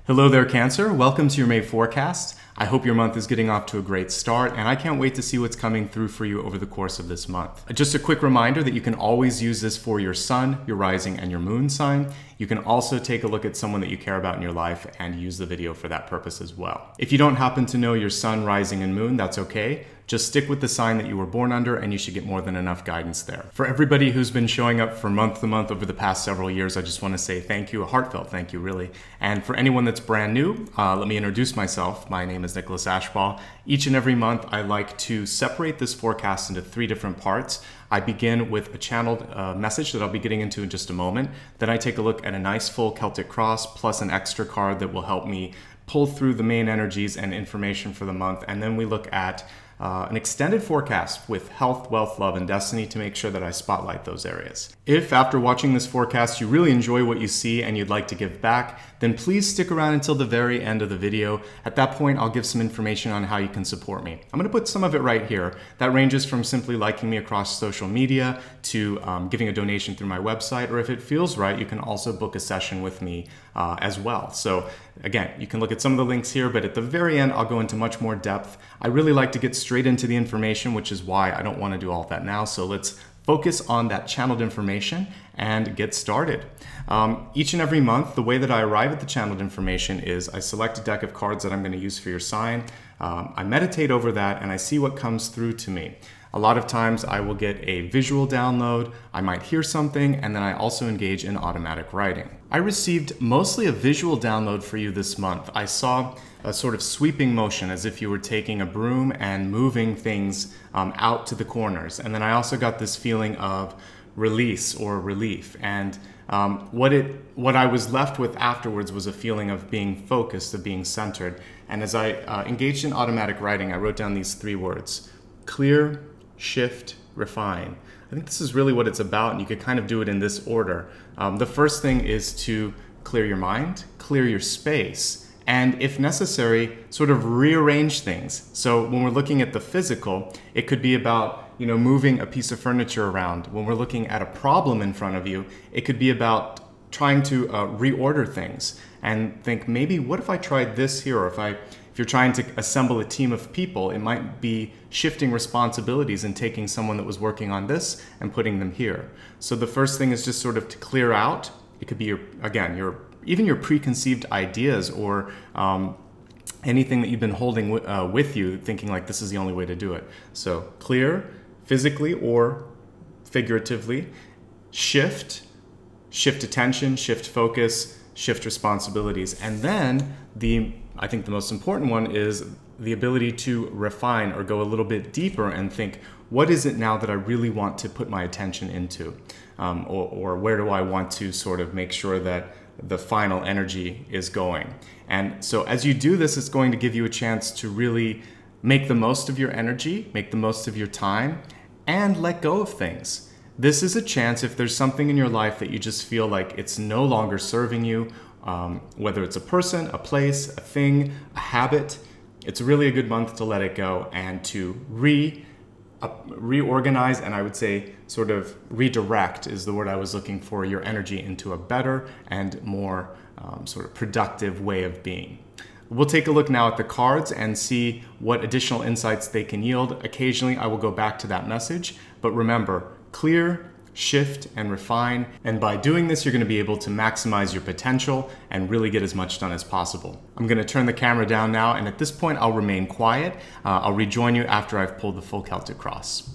Hello there, Cancer. Welcome to your May forecast. I hope your month is getting off to a great start, and I can't wait to see what's coming through for you over the course of this month. Just a quick reminder that you can always use this for your sun, your rising, and your moon sign. You can also take a look at someone that you care about in your life and use the video for that purpose as well. If you don't happen to know your sun, rising, and moon, that's okay. Just stick with the sign that you were born under and you should get more than enough guidance there. For everybody who's been showing up for month to month over the past several years, I just want to say thank you, a heartfelt thank you really. And for anyone that's brand new, let me introduce myself. My name is Ashbaugh. Each and every month, I like to separate this forecast into 3 different parts. I begin with a channeled message that I'll be getting into in just a moment. Then I take a look at a nice full Celtic Cross plus an extra card that will help me pull through the main energies and information for the month. And then we look at an extended forecast with health, wealth, love, and destiny to make sure that I spotlight those areas. If after watching this forecast you really enjoy what you see and you'd like to give back, then please stick around until the very end of the video. At that point, I'll give some information on how you can support me. I'm going to put some of it right here. That ranges from simply liking me across social media to giving a donation through my website, or if it feels right, you can also book a session with me as well. So again, you can look at some of the links here, but at the very end, I'll go into much more depth. I really like to get straight into the information, which is why I don't want to do all of that now. So let's focus on that channeled information and get started. Each and every month, the way that I arrive at the channeled information is I select a deck of cards that I'm going to use for your sign. I meditate over that and I see what comes through to me. A lot of times I will get a visual download, I might hear something, and then I also engage in automatic writing. I received mostly a visual download for you this month. I saw a sort of sweeping motion as if you were taking a broom and moving things out to the corners. And then I also got this feeling of release or relief. And what I was left with afterwards was a feeling of being focused, of being centered. And as I engaged in automatic writing, I wrote down these 3 words: clear, shift, refine. I think this is really what it's about, and you could kind of do it in this order. The first thing is to clear your mind, clear your space, and if necessary, sort of rearrange things. So when we're looking at the physical, it could be about moving a piece of furniture around. When we're looking at a problem in front of you, it could be about trying to reorder things and think, maybe what if I tried this here? Or if you're trying to assemble a team of people, it might be shifting responsibilities and taking someone that was working on this and putting them here. So the first thing is just sort of to clear out. It could be even your preconceived ideas or anything that you've been holding with you, thinking like this is the only way to do it. So clear, physically or figuratively, shift attention, shift focus, shift responsibilities. And then I think the most important one is the ability to refine or go a little bit deeper and think, what is it now that I really want to put my attention into? Or where do I want to sort of make sure that the final energy is going? And so as you do this, it's going to give you a chance to really make the most of your energy, make the most of your time, and let go of things. This is a chance if there's something in your life that you just feel like it's no longer serving you, whether it's a person, a place, a thing, a habit, it's really a good month to let it go and to reorganize, and I would say sort of redirect is the word I was looking for, your energy into a better and more sort of productive way of being. We'll take a look now at the cards and see what additional insights they can yield. Occasionally I will go back to that message, but remember, clear, shift, and refine. And by doing this, you're going to be able to maximize your potential and really get as much done as possible. I'm going to turn the camera down now, and at this point, I'll remain quiet. I'll rejoin you after I've pulled the full Celtic Cross.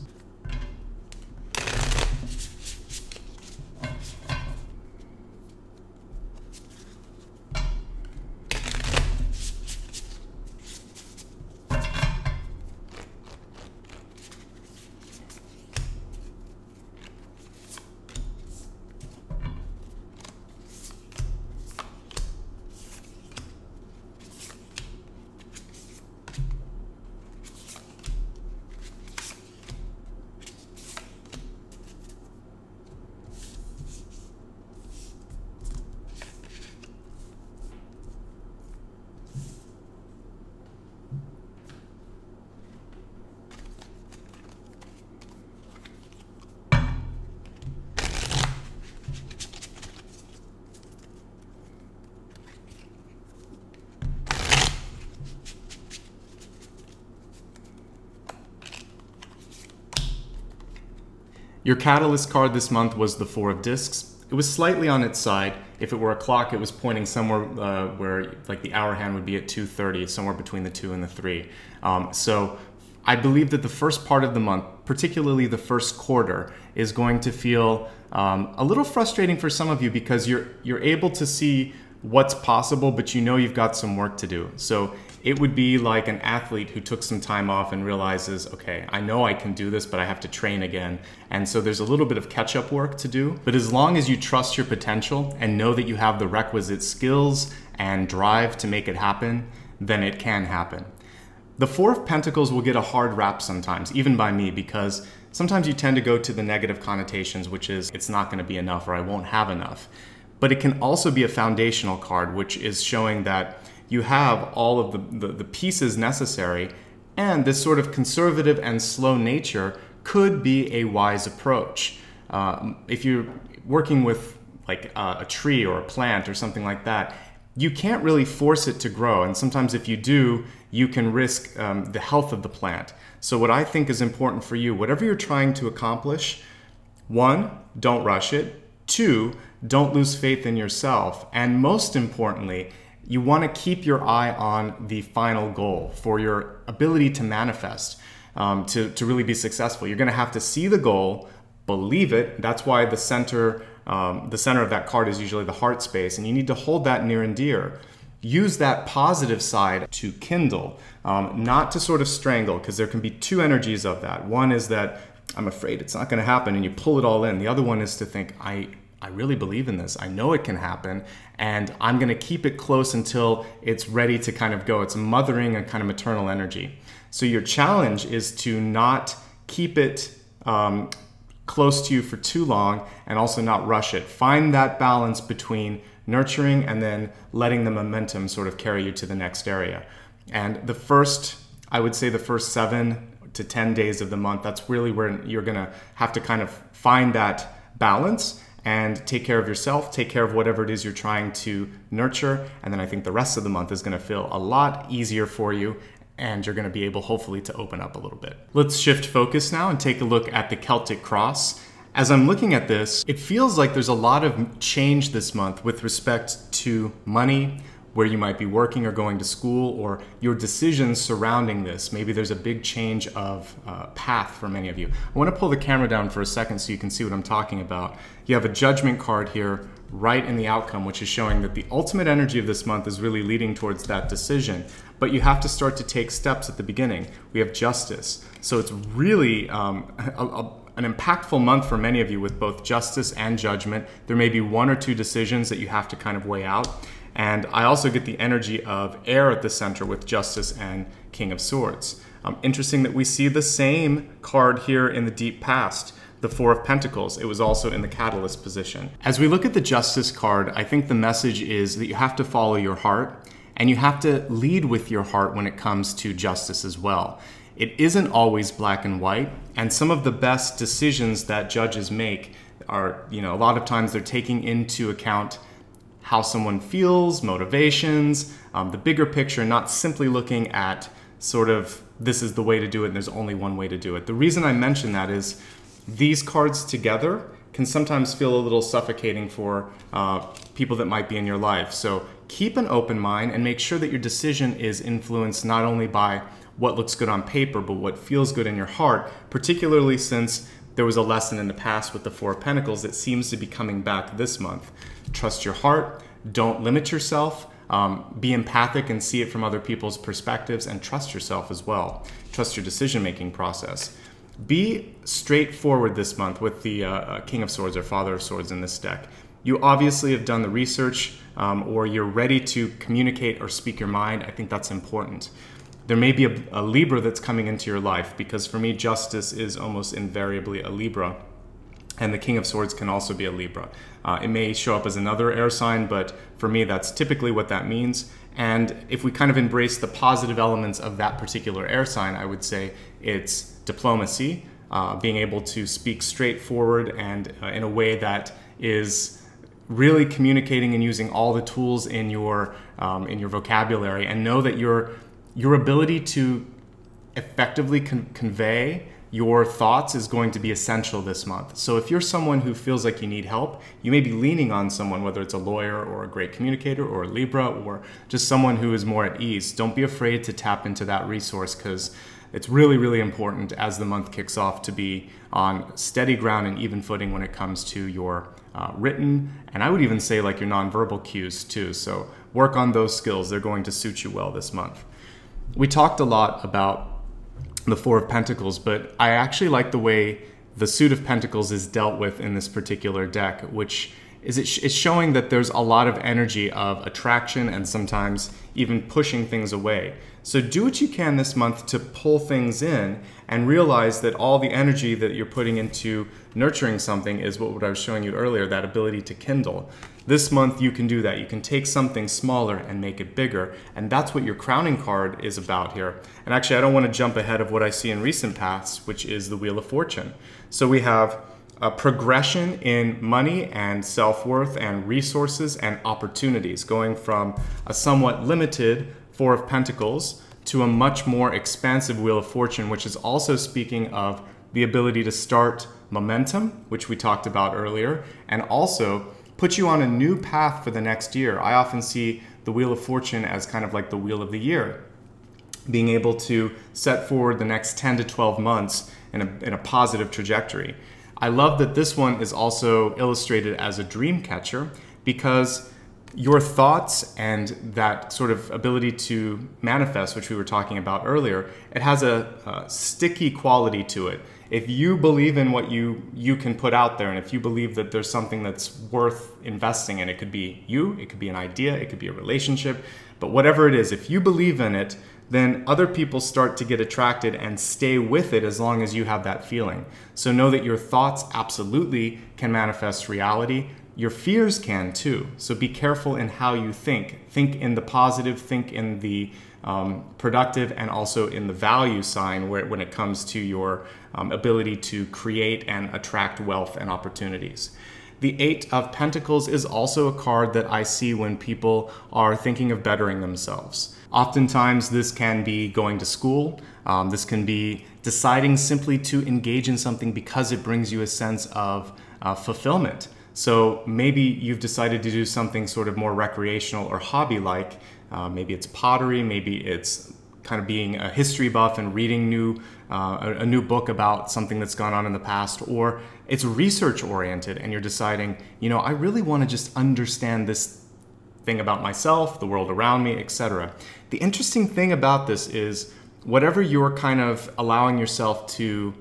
Your catalyst card this month was the Four of Discs. It was slightly on its side. If it were a clock, it was pointing somewhere where like the hour hand would be at 2:30, somewhere between the 2 and the 3. So I believe that the first part of the month, particularly the first quarter, is going to feel a little frustrating for some of you because you're able to see what's possible, but you know you've got some work to do. So it would be like an athlete who took some time off and realizes, okay, I know I can do this, but I have to train again. And so there's a little bit of catch-up work to do. But as long as you trust your potential and know that you have the requisite skills and drive to make it happen, then it can happen. The Four of Pentacles will get a hard rap sometimes, even by me, because sometimes you tend to go to the negative connotations, which is it's not going to be enough or I won't have enough. But it can also be a foundational card, which is showing that you have all of the pieces necessary, and this sort of conservative and slow nature could be a wise approach. If you're working with like a tree or a plant or something like that, you can't really force it to grow, and sometimes if you do, you can risk the health of the plant. So what I think is important for you, whatever you're trying to accomplish, 1, don't rush it. 2, don't lose faith in yourself. And most importantly, you want to keep your eye on the final goal for your ability to manifest, to really be successful. You're going to have to see the goal, believe it. That's why the center of that card is usually the heart space, and you need to hold that near and dear. Use that positive side to kindle, not to sort of strangle, because there can be 2 energies of that. One is that I'm afraid it's not going to happen, and you pull it all in. The other one is to think, I really believe in this. I know it can happen, and I'm going to keep it close until it's ready to kind of go. It's mothering a kind of maternal energy. So your challenge is to not keep it close to you for too long and also not rush it. Find that balance between nurturing and then letting the momentum sort of carry you to the next area. And I would say the first 7 to 10 days of the month, that's really where you're going to have to kind of find that balance and take care of yourself, take care of whatever it is you're trying to nurture. And then I think the rest of the month is going to feel a lot easier for you, and you're going to be able hopefully to open up a little bit. Let's shift focus now and take a look at the Celtic Cross. As I'm looking at this, it feels like there's a lot of change this month with respect to money, where you might be working or going to school, or your decisions surrounding this. Maybe there's a big change of path for many of you. I want to pull the camera down for a second so you can see what I'm talking about. You have a Judgment card here right in the outcome, which is showing that the ultimate energy of this month is really leading towards that decision. But you have to start to take steps at the beginning. We have Justice. So it's really an impactful month for many of you with both Justice and Judgment. There may be 1 or 2 decisions that you have to kind of weigh out. And I also get the energy of air at the center with Justice and King of Swords. Interesting that we see the same card here in the deep past, the Four of Pentacles. It was also in the catalyst position. As we look at the Justice card, I think the message is that you have to follow your heart, and you have to lead with your heart when it comes to justice as well. It isn't always black and white, and some of the best decisions that judges make are, a lot of times they're taking into account how someone feels, motivations, the bigger picture, not simply looking at sort of this is the way to do it and there's only one way to do it. The reason I mention that is these cards together can sometimes feel a little suffocating for people that might be in your life. So keep an open mind and make sure that your decision is influenced not only by what looks good on paper, but what feels good in your heart, particularly since there was a lesson in the past with the Four of Pentacles that seems to be coming back this month. Trust your heart, don't limit yourself, be empathic and see it from other people's perspectives, and trust yourself as well. Trust your decision-making process. Be straightforward this month with the King of Swords or Father of Swords in this deck. You obviously have done the research or you're ready to communicate or speak your mind. I think that's important. There may be a Libra that's coming into your life, because for me, Justice is almost invariably a Libra. And the King of Swords can also be a Libra. It may show up as another air sign, but for me, that's typically what that means. And if we kind of embrace the positive elements of that particular air sign, I would say it's diplomacy, being able to speak straightforward and in a way that is really communicating and using all the tools in your vocabulary, and know that your ability to effectively convey your thoughts is going to be essential this month. So if you're someone who feels like you need help, you may be leaning on someone, whether it's a lawyer or a great communicator or a Libra or just someone who is more at ease. Don't be afraid to tap into that resource, because it's really, really important as the month kicks off to be on steady ground and even footing when it comes to your written, and I would even say like your nonverbal cues too. So work on those skills. They're going to suit you well this month. We talked a lot about the Four of Pentacles, but I actually like the way the suit of Pentacles is dealt with in this particular deck, which is it's showing that there's a lot of energy of attraction and sometimes even pushing things away. So do what you can this month to pull things in and realize that all the energy that you're putting into nurturing something is what I was showing you earlier, that ability to kindle. This month you can do that. You can take something smaller and make it bigger, and that's what your crowning card is about here. And actually, I don't want to jump ahead of what I see in recent paths, which is the Wheel of Fortune. So we have a progression in money and self-worth and resources and opportunities, going from a somewhat limited Four of Pentacles to a much more expansive Wheel of Fortune, which is also speaking of the ability to start momentum, which we talked about earlier, and also put you on a new path for the next year. I often see the Wheel of Fortune as kind of like the wheel of the year, being able to set forward the next 10 to 12 months in a positive trajectory. I love that this one is also illustrated as a dream catcher, because your thoughts and that sort of ability to manifest, which we were talking about earlier, it has a sticky quality to it. If you believe in what you can put out there, and if you believe that there's something that's worth investing in, it could be you, it could be an idea, it could be a relationship, but whatever it is, if you believe in it, then other people start to get attracted and stay with it as long as you have that feeling. So know that your thoughts absolutely can manifest reality. Your fears can too. So be careful in how you think. Think in the positive, think in the productive, and also in the value sign when it comes to your ability to create and attract wealth and opportunities. The Eight of Pentacles is also a card that I see when people are thinking of bettering themselves. Oftentimes this can be going to school. This can be deciding simply to engage in something because it brings you a sense of fulfillment. So maybe you've decided to do something sort of more recreational or hobby-like. Maybe it's pottery, maybe it's kind of being a history buff and reading a new book about something that's gone on in the past, or it's research-oriented and you're deciding, you know, I really want to just understand this thing about myself, the world around me, etc. The interesting thing about this is whatever you're kind of allowing yourself to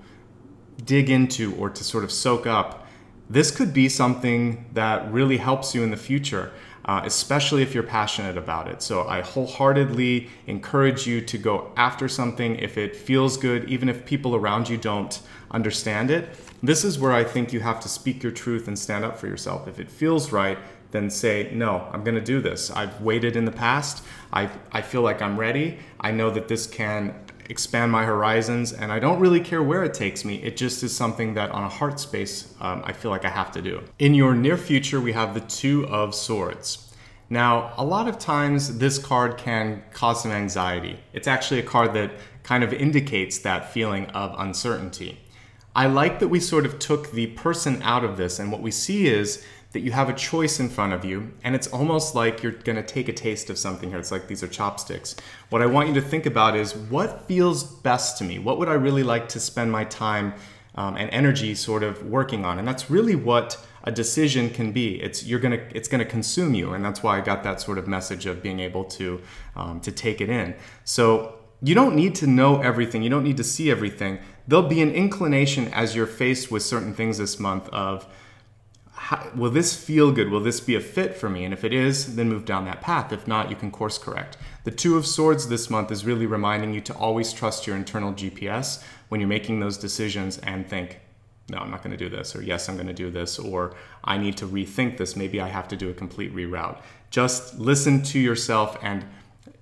dig into or to sort of soak up, this could be something that really helps you in the future, especially if you're passionate about it. So I wholeheartedly encourage you to go after something if it feels good, even if people around you don't understand it. This is where I think you have to speak your truth and stand up for yourself. If it feels right, then say, no, I'm gonna do this. I've waited in the past. I feel like I'm ready. I know that this can expand my horizons, and I don't really care where it takes me. It just is something that on a heart space, I feel like I have to do. In your near future, we have the Two of Swords. Now, a lot of times this card can cause some anxiety. It's actually a card that kind of indicates that feeling of uncertainty. I like that we sort of took the person out of this, and what we see is that you have a choice in front of you, and it's almost like you're gonna take a taste of something here. It's like these are chopsticks. What I want you to think about is, what feels best to me? What would I really like to spend my time and energy sort of working on? And that's really what a decision can be. It's gonna consume you, and that's why I got that sort of message of being able to take it in. So you don't need to know everything. You don't need to see everything. There'll be an inclination as you're faced with certain things this month of, will this feel good? Will this be a fit for me? And if it is, then move down that path. If not, you can course correct. The Two of Swords this month is really reminding you to always trust your internal GPS when you're making those decisions and think, no, I'm not going to do this, or yes, I'm going to do this, or I need to rethink this. Maybe I have to do a complete reroute. Just listen to yourself, and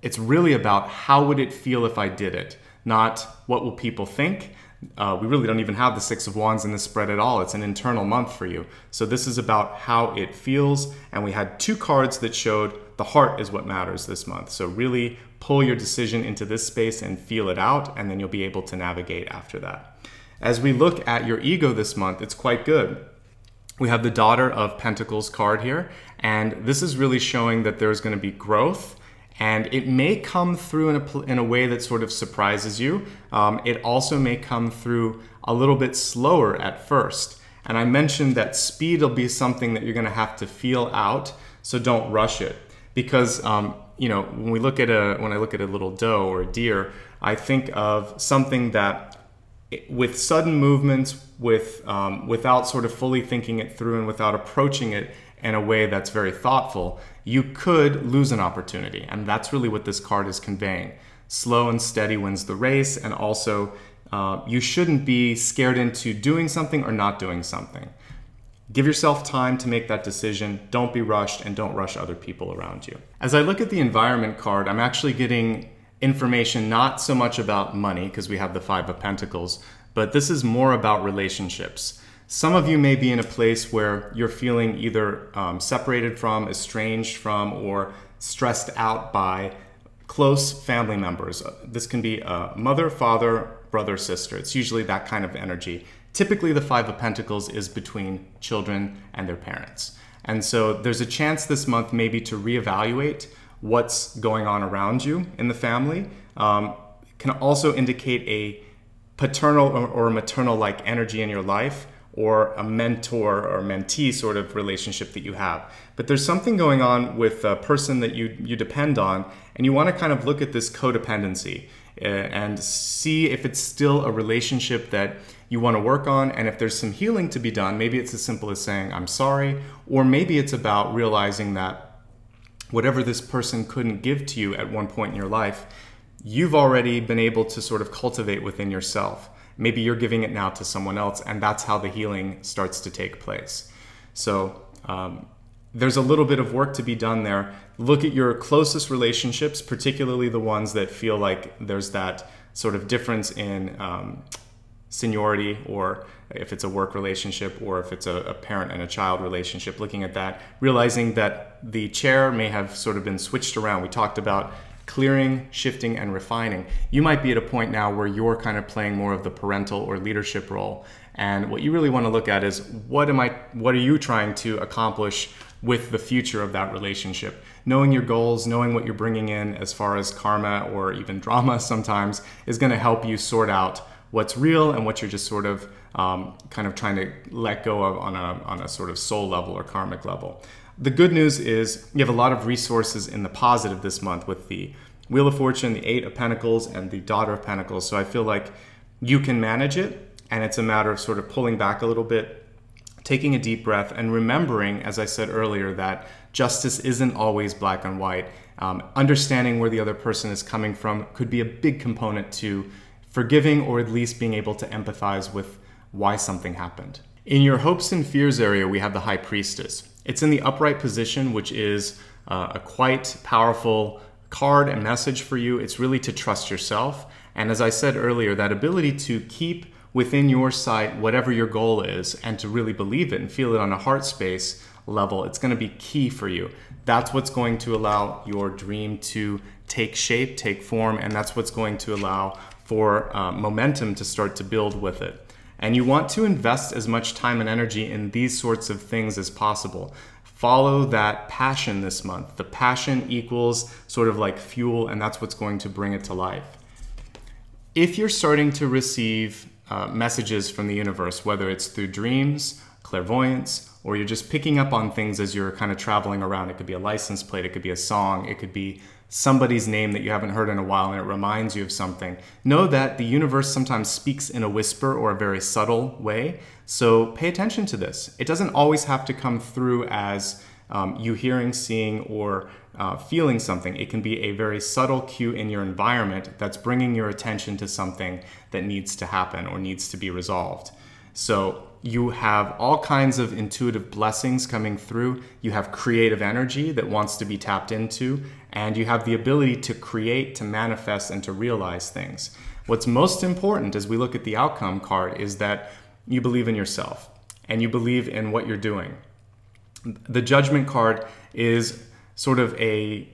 it's really about how would it feel if I did it, not what will people think. We really don't even have the Six of Wands in this spread at all. It's an internal month for you. So this is about how it feels. And we had two cards that showed the heart is what matters this month. So really pull your decision into this space and feel it out, and then you'll be able to navigate after that. As we look at your ego this month, it's quite good. We have the Daughter of Pentacles card here, and this is really showing that there's going to be growth, and it may come through in a way that sort of surprises you. It also may come through a little bit slower at first. And I mentioned that speed will be something that you're going to have to feel out, so don't rush it. Because you know, when I look at a little doe or a deer, I think of something that with sudden movements, without sort of fully thinking it through and without approaching it in a way that's very thoughtful, you could lose an opportunity. And that's really what this card is conveying. Slow and steady wins the race, and also you shouldn't be scared into doing something or not doing something. Give yourself time to make that decision. Don't be rushed, and don't rush other people around you. As I look at the Environment card, I'm actually getting information not so much about money, because we have the Five of Pentacles, but this is more about relationships. Some of you may be in a place where you're feeling either separated from, estranged from, or stressed out by close family members. This can be a mother, father, brother, sister. It's usually that kind of energy. Typically, the Five of Pentacles is between children and their parents. And so there's a chance this month maybe to reevaluate what's going on around you in the family. Can also indicate a paternal or maternal-like energy in your life, or a mentor or mentee sort of relationship that you have. But there's something going on with a person that you depend on, and you want to kind of look at this codependency and see if it's still a relationship that you want to work on, and if there's some healing to be done. Maybe it's as simple as saying, I'm sorry, or maybe it's about realizing that whatever this person couldn't give to you at one point in your life, you've already been able to sort of cultivate within yourself. Maybe you're giving it now to someone else, and that's how the healing starts to take place. So there's a little bit of work to be done there. Look at your closest relationships, particularly the ones that feel like there's that sort of difference in seniority, or if it's a work relationship, or if it's a parent and a child relationship, looking at that, realizing that the chair may have sort of been switched around. We talked about clearing, shifting, and refining. You might be at a point now where you're kind of playing more of the parental or leadership role. And what you really want to look at is, what are you trying to accomplish with the future of that relationship? Knowing your goals, knowing what you're bringing in as far as karma or even drama sometimes, is going to help you sort out what's real and what you're just sort of kind of trying to let go of on a sort of soul level or karmic level. The good news is you have a lot of resources in the positive this month with the Wheel of Fortune, the Eight of Pentacles, and the Daughter of Pentacles. So I feel like you can manage it, and it's a matter of sort of pulling back a little bit, taking a deep breath, and remembering, as I said earlier, that justice isn't always black and white. Understanding where the other person is coming from could be a big component to forgiving, or at least being able to empathize with why something happened. In your hopes and fears area, we have the High Priestess. It's in the upright position, which is a quite powerful card and message for you. It's really to trust yourself. And as I said earlier, that ability to keep within your sight whatever your goal is, and to really believe it and feel it on a heart space level, it's going to be key for you. That's what's going to allow your dream to take shape, take form, and that's what's going to allow for momentum to start to build with it. And you want to invest as much time and energy in these sorts of things as possible. Follow that passion this month. The passion equals sort of like fuel, and that's what's going to bring it to life. If you're starting to receive messages from the universe, whether it's through dreams, clairvoyance, or you're just picking up on things as you're kind of traveling around, it could be a license plate, it could be a song, it could be somebody's name that you haven't heard in a while and it reminds you of something. Know that the universe sometimes speaks in a whisper or a very subtle way, so pay attention to this. It doesn't always have to come through as you hearing, seeing, or feeling something. It can be a very subtle cue in your environment that's bringing your attention to something that needs to happen or needs to be resolved. So you have all kinds of intuitive blessings coming through. You have creative energy that wants to be tapped into, and you have the ability to create, to manifest, and to realize things. What's most important as we look at the outcome card is that you believe in yourself and you believe in what you're doing. The Judgment card is sort of a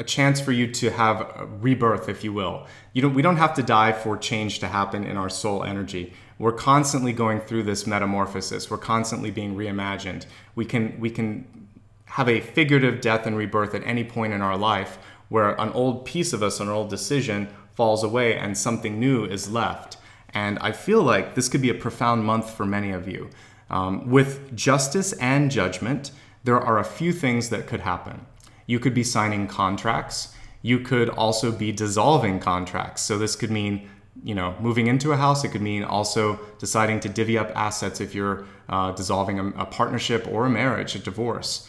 chance for you to have a rebirth, if you will. We don't have to die for change to happen in our soul energy. We're constantly going through this metamorphosis. We're constantly being reimagined. We can have a figurative death and rebirth at any point in our life where an old piece of us, an old decision falls away and something new is left. And I feel like this could be a profound month for many of you. With justice and judgment, there are a few things that could happen. You could be signing contracts. You could also be dissolving contracts. So this could mean, moving into a house. It could mean also deciding to divvy up assets if you're dissolving a partnership or a marriage, a divorce.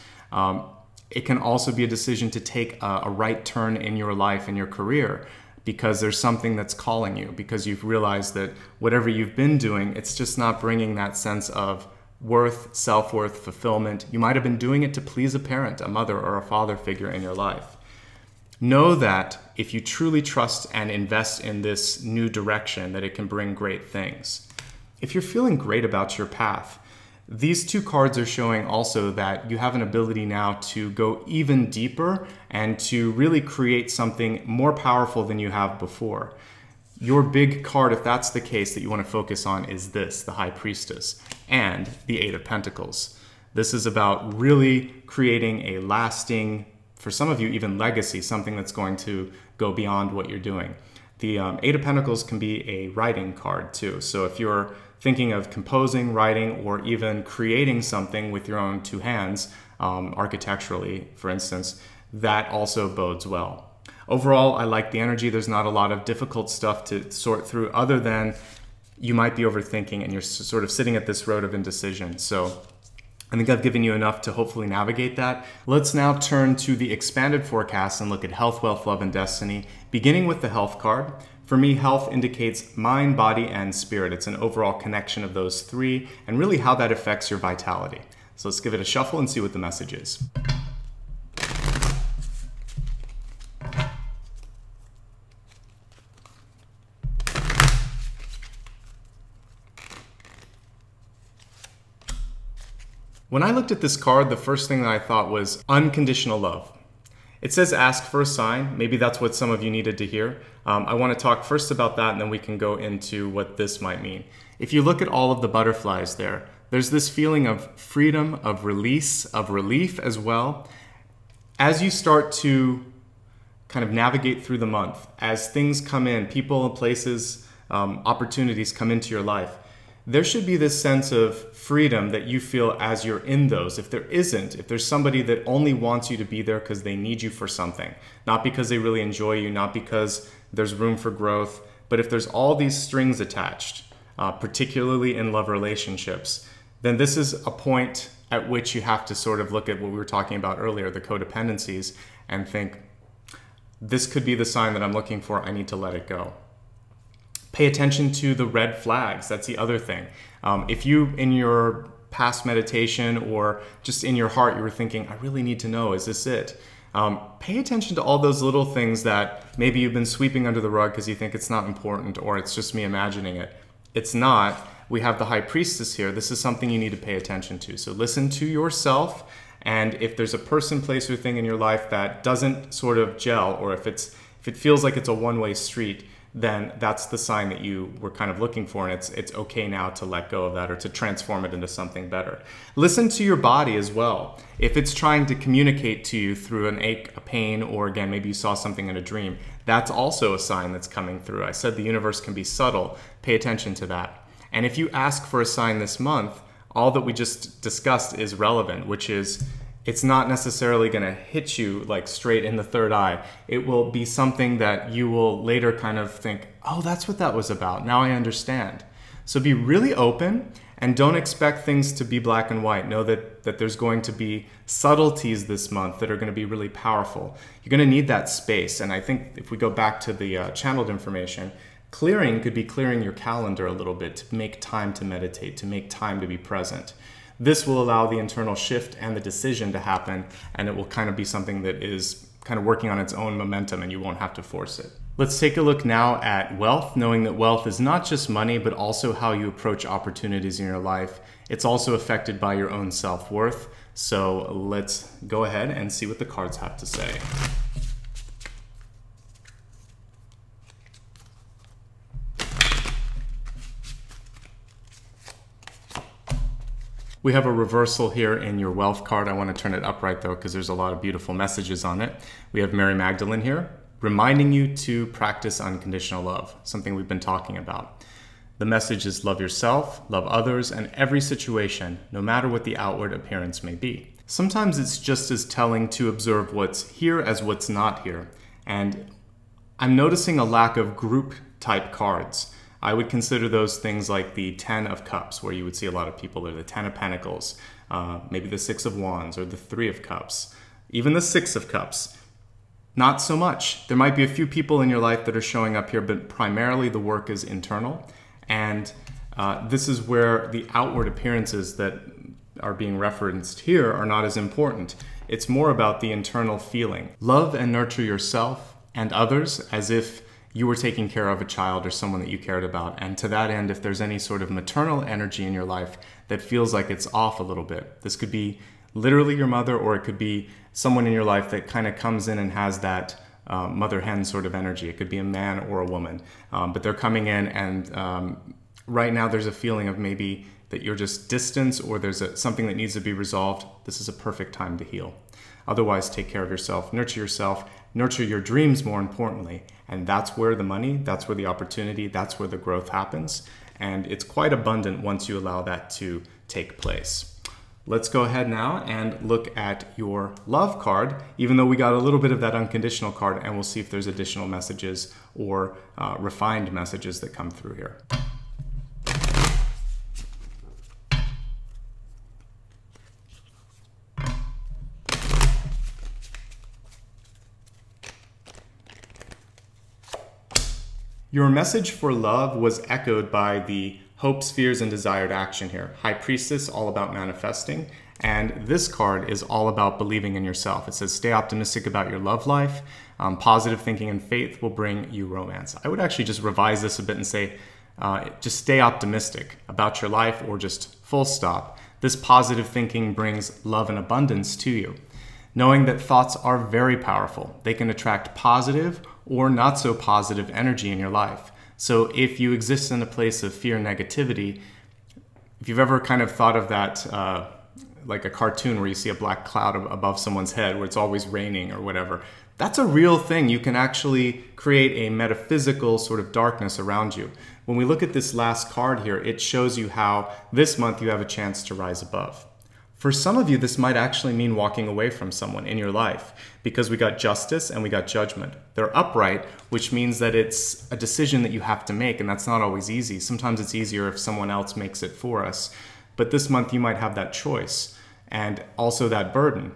It can also be a decision to take a right turn in your life and your career because there's something that's calling you, because you've realized that whatever you've been doing, it's just not bringing that sense of worth, self-worth, fulfillment. You might have been doing it to please a parent, a mother, or a father figure in your life. Know that if you truly trust and invest in this new direction, that it can bring great things. If you're feeling great about your path, these two cards are showing also that you have an ability now to go even deeper and to really create something more powerful than you have before. Your big card, if that's the case, that you want to focus on is this, the High Priestess and the Eight of Pentacles. This is about really creating a lasting, for some of you, even legacy, something that's going to go beyond what you're doing. The Eight of Pentacles can be a writing card too. So if you're thinking of composing, writing, or even creating something with your own two hands, architecturally, for instance, that also bodes well. Overall, I like the energy. There's not a lot of difficult stuff to sort through other than you might be overthinking and you're sort of sitting at this road of indecision. So I think I've given you enough to hopefully navigate that. Let's now turn to the expanded forecast and look at health, wealth, love, and destiny, beginning with the health card. For me, health indicates mind, body, and spirit. It's an overall connection of those three and really how that affects your vitality. So let's give it a shuffle and see what the message is. When I looked at this card, the first thing that I thought was unconditional love. It says ask for a sign. Maybe that's what some of you needed to hear. I want to talk first about that and then we can go into what this might mean. If you look at all of the butterflies there, there's this feeling of freedom, of release, of relief as well. As you start to kind of navigate through the month, as things come in, people, places, opportunities come into your life, there should be this sense of freedom that you feel as you're in those. If there isn't, if there's somebody that only wants you to be there because they need you for something, not because they really enjoy you, not because there's room for growth, but if there's all these strings attached, particularly in love relationships, then this is a point at which you have to sort of look at what we were talking about earlier, the codependencies, and think, this could be the sign that I'm looking for, I need to let it go. Pay attention to the red flags. That's the other thing. If you, in your past meditation or just in your heart, you were thinking, I really need to know, is this it? Pay attention to all those little things that maybe you've been sweeping under the rug because you think it's not important or it's just me imagining it. It's not. We have the High Priestess here. This is something you need to pay attention to. So listen to yourself, and if there's a person, place, or thing in your life that doesn't sort of gel, or if it feels like it's a one-way street, then that's the sign that you were kind of looking for, and it's okay now to let go of that or to transform it into something better. Listen to your body as well. If it's trying to communicate to you through an ache, a pain, or again, maybe you saw something in a dream, that's also a sign that's coming through. I said the universe can be subtle. Pay attention to that. And if you ask for a sign this month, all that we just discussed is relevant, which is it's not necessarily going to hit you like straight in the third eye. It will be something that you will later kind of think, oh, that's what that was about. Now I understand. So be really open and don't expect things to be black and white. Know that there's going to be subtleties this month that are going to be really powerful. You're going to need that space. And I think if we go back to the channeled information, clearing could be clearing your calendar a little bit to make time to meditate, to make time to be present. This will allow the internal shift and the decision to happen, and it will kind of be something that is kind of working on its own momentum and you won't have to force it. Let's take a look now at wealth, knowing that wealth is not just money, but also how you approach opportunities in your life. It's also affected by your own self-worth. So let's go ahead and see what the cards have to say. We have a reversal here in your wealth card. I want to turn it upright though, because there's a lot of beautiful messages on it. We have Mary Magdalene here, reminding you to practice unconditional love, something we've been talking about. The message is love yourself, love others, and every situation, no matter what the outward appearance may be. Sometimes it's just as telling to observe what's here as what's not here. And I'm noticing a lack of group type cards. I would consider those things like the 10 of Cups, where you would see a lot of people, or the 10 of Pentacles, maybe the 6 of Wands, or the 3 of Cups, even the 6 of Cups. Not so much. There might be a few people in your life that are showing up here, but primarily the work is internal. And this is where the outward appearances that are being referenced here are not as important. It's more about the internal feeling. Love and nurture yourself and others as if you were taking care of a child or someone that you cared about. And to that end, if there's any sort of maternal energy in your life that feels like it's off a little bit, this could be literally your mother, or it could be someone in your life that kind of comes in and has that mother hen sort of energy. It could be a man or a woman, but they're coming in, and right now there's a feeling of maybe that you're just distance, or there's something that needs to be resolved. This is a perfect time to heal. Otherwise, take care of yourself, nurture your dreams more importantly. And that's where the money, that's where the opportunity, that's where the growth happens. And it's quite abundant once you allow that to take place. Let's go ahead now and look at your love card, even though we got a little bit of that unconditional card, and we'll see if there's additional messages or refined messages that come through here. Your message for love was echoed by the hopes, fears, and desired action here. High Priestess, all about manifesting. And this card is all about believing in yourself. It says, stay optimistic about your love life. Positive thinking and faith will bring you romance. I would actually just revise this a bit and say, just stay optimistic about your life, or just full stop. This positive thinking brings love and abundance to you. Knowing that thoughts are very powerful. They can attract positive or not so positive energy in your life. So if you exist in a place of fear and negativity, if you've ever kind of thought of that like a cartoon where you see a black cloud above someone's head where it's always raining or whatever, that's a real thing. You can actually create a metaphysical sort of darkness around you. When we look at this last card here, it shows you how this month you have a chance to rise above. For some of you, this might actually mean walking away from someone in your life, because we got justice and we got judgment. They're upright, which means that it's a decision that you have to make, and that's not always easy. Sometimes it's easier if someone else makes it for us. But this month you might have that choice and also that burden.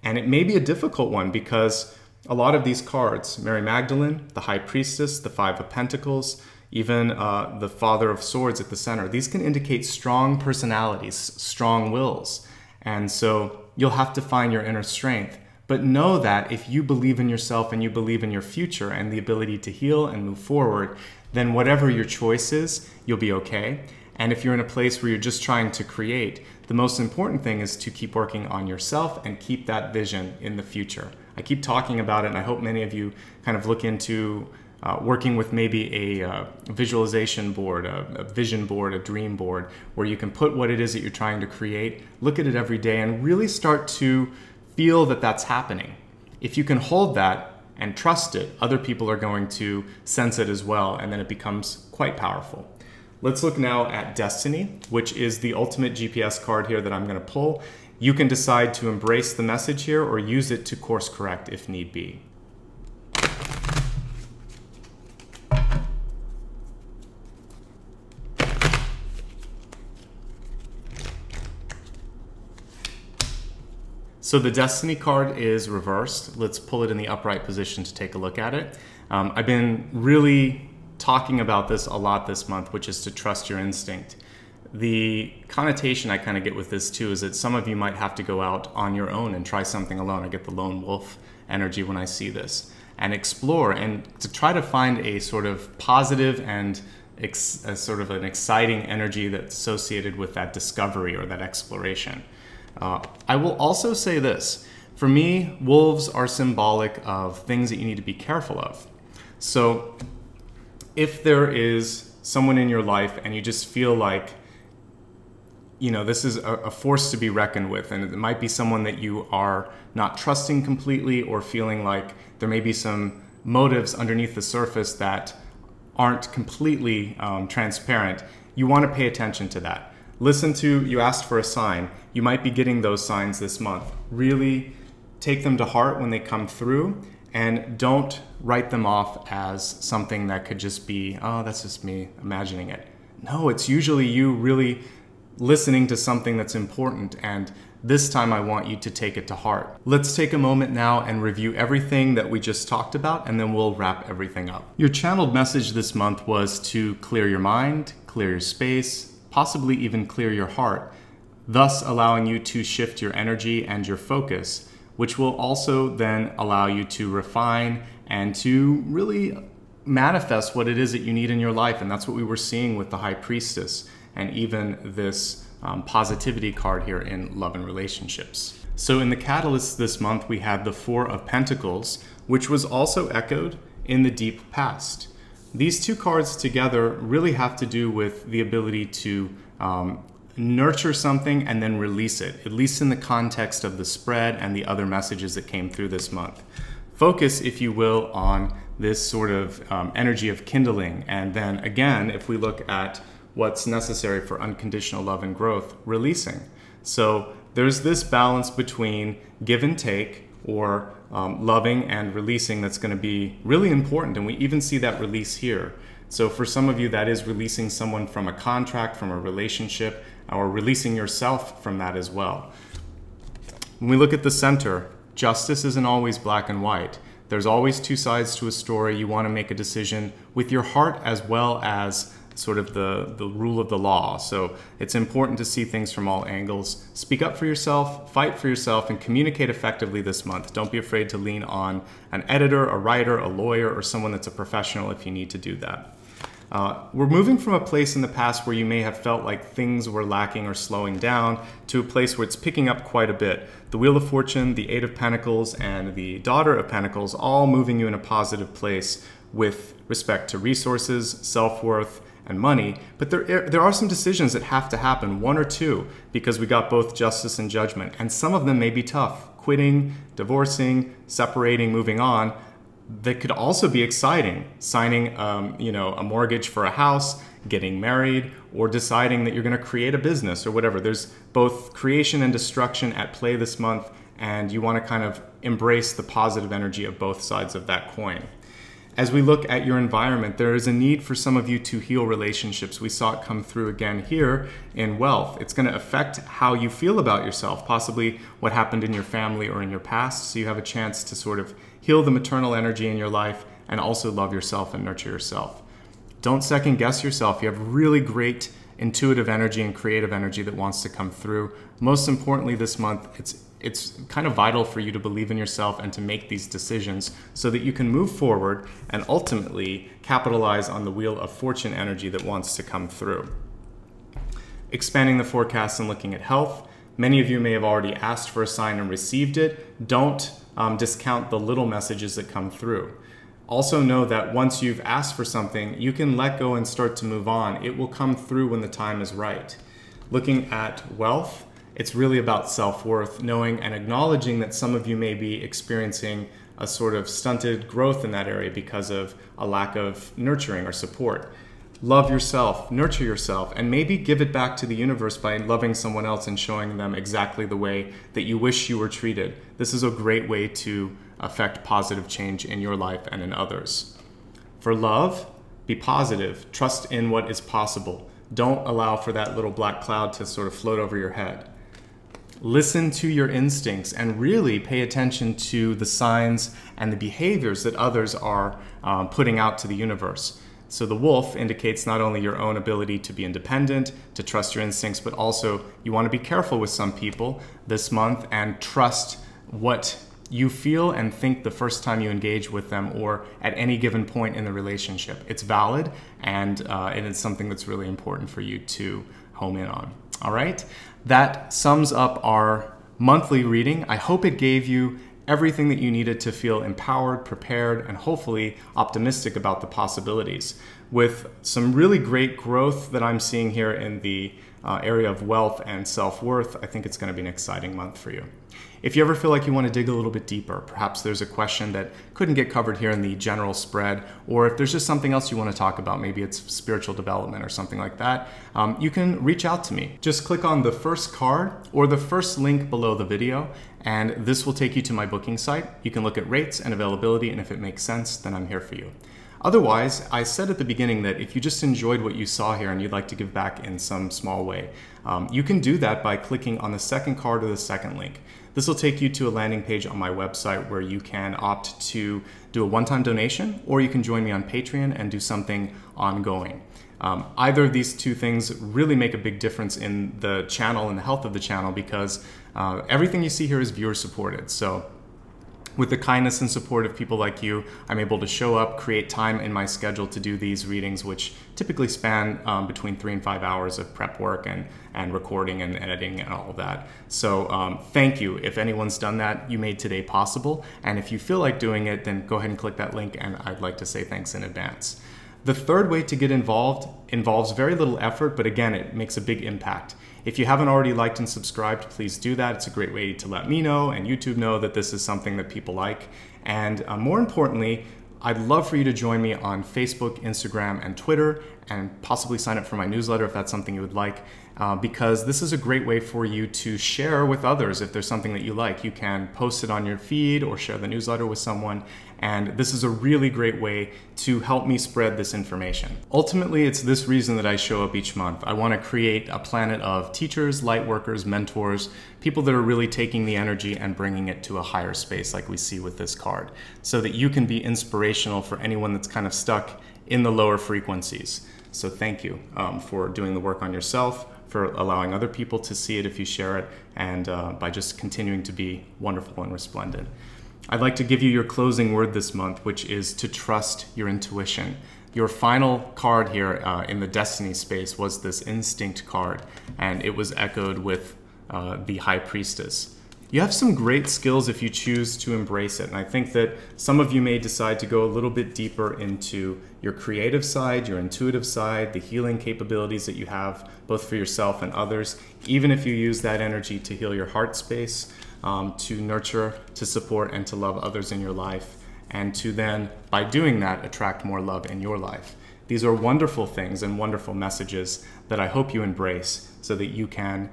And it may be a difficult one, because a lot of these cards, Mary Magdalene, the High Priestess, the 5 of Pentacles, even the Father of Swords at the center, these can indicate strong personalities, strong wills. And so you'll have to find your inner strength. But know that if you believe in yourself and you believe in your future and the ability to heal and move forward, then whatever your choice is, you'll be okay. And if you're in a place where you're just trying to create, the most important thing is to keep working on yourself and keep that vision in the future. I keep talking about it, and I hope many of you kind of look into working with maybe a visualization board, a vision board, a dream board, where you can put what it is that you're trying to create, look at it every day, and really start to feel that that's happening. If you can hold that and trust it, other people are going to sense it as well, and then it becomes quite powerful. Let's look now at Destiny, which is the ultimate GPS card here that I'm going to pull. You can decide to embrace the message here or use it to course correct if need be. So the Destiny card is reversed. Let's pull it in the upright position to take a look at it. I've been really talking about this a lot this month, which is to trust your instinct. The connotation I kind of get with this too is that some of you might have to go out on your own and try something alone. I get the lone wolf energy when I see this, and explore and to try to find a sort of positive and a sort of an exciting energy that's associated with that discovery or that exploration. I will also say this. For me, wolves are symbolic of things that you need to be careful of. So if there is someone in your life and you just feel like this is a force to be reckoned with, and it might be someone that you are not trusting completely, or feeling like there may be some motives underneath the surface that aren't completely transparent. You want to pay attention to that. You asked for a sign. You might be getting those signs this month. Really take them to heart when they come through, and don't write them off as something that could just be, oh, that's just me imagining it. No, it's usually you really listening to something that's important, and this time I want you to take it to heart. Let's take a moment now and review everything that we just talked about, and then we'll wrap everything up. Your channeled message this month was to clear your mind, clear your space, possibly even clear your heart, thus allowing you to shift your energy and your focus, which will also then allow you to refine and to really manifest what it is that you need in your life. And that's what we were seeing with the High Priestess, and even this positivity card here in love and relationships. So in the catalyst this month, we had the Four of Pentacles, which was also echoed in the deep past. These two cards together really have to do with the ability to nurture something and then release it, at least in the context of the spread and the other messages that came through this month. Focus, if you will, on this sort of energy of kindling. And then again, if we look at what's necessary for unconditional love and growth, releasing. So there's this balance between give and take, or loving and releasing, that's going to be really important. And we even see that release here. So for some of you, that is releasing someone from a contract, from a relationship, or releasing yourself from that as well. When we look at the center, justice isn't always black and white. There's always two sides to a story. You want to make a decision with your heart as well as sort of the rule of the law. So it's important to see things from all angles. Speak up for yourself, fight for yourself, and communicate effectively this month. Don't be afraid to lean on an editor, a writer, a lawyer, or someone that's a professional if you need to do that. We're moving from a place in the past where you may have felt like things were lacking or slowing down to a place where it's picking up quite a bit. The Wheel of Fortune, the Eight of Pentacles, and the Daughter of Pentacles all moving you in a positive place with respect to resources, self-worth, and money. But there are some decisions that have to happen, one or two, because we got both justice and judgment. And some of them may be tough. Quitting, divorcing, separating, moving on. That could also be exciting. Signing a mortgage for a house, getting married, or deciding that you're going to create a business or whatever. There's both creation and destruction at play this month, and you want to kind of embrace the positive energy of both sides of that coin. As we look at your environment, there is a need for some of you to heal relationships. We saw it come through again here in wealth. It's going to affect how you feel about yourself, possibly what happened in your family or in your past. So you have a chance to sort of heal the maternal energy in your life and also love yourself and nurture yourself. Don't second guess yourself. You have really great intuitive energy and creative energy that wants to come through. Most importantly this month, it's kind of vital for you to believe in yourself and to make these decisions so that you can move forward and ultimately capitalize on the Wheel of Fortune energy that wants to come through. Expanding the forecast and looking at health. Many of you may have already asked for a sign and received it. Don't discount the little messages that come through. Also know that once you've asked for something, you can let go and start to move on. It will come through when the time is right. Looking at wealth, it's really about self-worth, knowing and acknowledging that some of you may be experiencing a sort of stunted growth in that area because of a lack of nurturing or support. Love yourself, nurture yourself, and maybe give it back to the universe by loving someone else and showing them exactly the way that you wish you were treated. This is a great way to affect positive change in your life and in others. For love, be positive. Trust in what is possible. Don't allow for that little black cloud to sort of float over your head. Listen to your instincts and really pay attention to the signs and the behaviors that others are putting out to the universe. So the wolf indicates not only your own ability to be independent, to trust your instincts, but also you want to be careful with some people this month and trust what you feel and think the first time you engage with them or at any given point in the relationship. It's valid and it is something that's really important for you to home in on. All right, that sums up our monthly reading. I hope it gave you everything that you needed to feel empowered, prepared, and hopefully optimistic about the possibilities. With some really great growth that I'm seeing here in the area of wealth and self-worth, I think it's going to be an exciting month for you. If you ever feel like you want to dig a little bit deeper, perhaps there's a question that couldn't get covered here in the general spread, or if there's just something else you want to talk about, maybe it's spiritual development or something like that, you can reach out to me. Just click on the first card or the first link below the video, and this will take you to my booking site. You can look at rates and availability, and if it makes sense, then I'm here for you. Otherwise, I said at the beginning that if you just enjoyed what you saw here and you'd like to give back in some small way, you can do that by clicking on the second card or the second link. This will take you to a landing page on my website where you can opt to do a one-time donation, or you can join me on Patreon and do something ongoing. Either of these two things really make a big difference in the channel and the health of the channel, because everything you see here is viewer supported. So with the kindness and support of people like you, I'm able to show up, create time in my schedule to do these readings, which typically span between 3 and 5 hours of prep work and recording and editing and all of that. So thank you. If anyone's done that, you made today possible. And if you feel like doing it, then go ahead and click that link, and I'd like to say thanks in advance. The third way to get involved involves very little effort, but again, it makes a big impact. If you haven't already liked and subscribed, please do that. It's a great way to let me know and YouTube know that this is something that people like. And more importantly, I'd love for you to join me on Facebook, Instagram, and Twitter, and possibly sign up for my newsletter if that's something you would like, because this is a great way for you to share with others. If there's something that you like, you can post it on your feed or share the newsletter with someone. And this is a really great way to help me spread this information. Ultimately, it's this reason that I show up each month. I want to create a planet of teachers, light workers, mentors, people that are really taking the energy and bringing it to a higher space like we see with this card, so that you can be inspirational for anyone that's kind of stuck in the lower frequencies. So thank you for doing the work on yourself, for allowing other people to see it if you share it, and by just continuing to be wonderful and resplendent. I'd like to give you your closing word this month, which is to trust your intuition. Your final card here in the Destiny space was this Instinct card, and it was echoed with the High Priestess. You have some great skills if you choose to embrace it, and I think that some of you may decide to go a little bit deeper into your creative side, your intuitive side, the healing capabilities that you have, both for yourself and others, even if you use that energy to heal your heart space, to nurture, to support, and to love others in your life, and to then, by doing that, attract more love in your life. These are wonderful things and wonderful messages that I hope you embrace, so that you can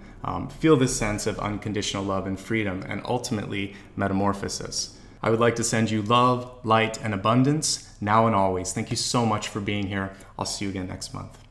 feel this sense of unconditional love and freedom, and ultimately metamorphosis. I would like to send you love, light, and abundance now and always. Thank you so much for being here. I'll see you again next month.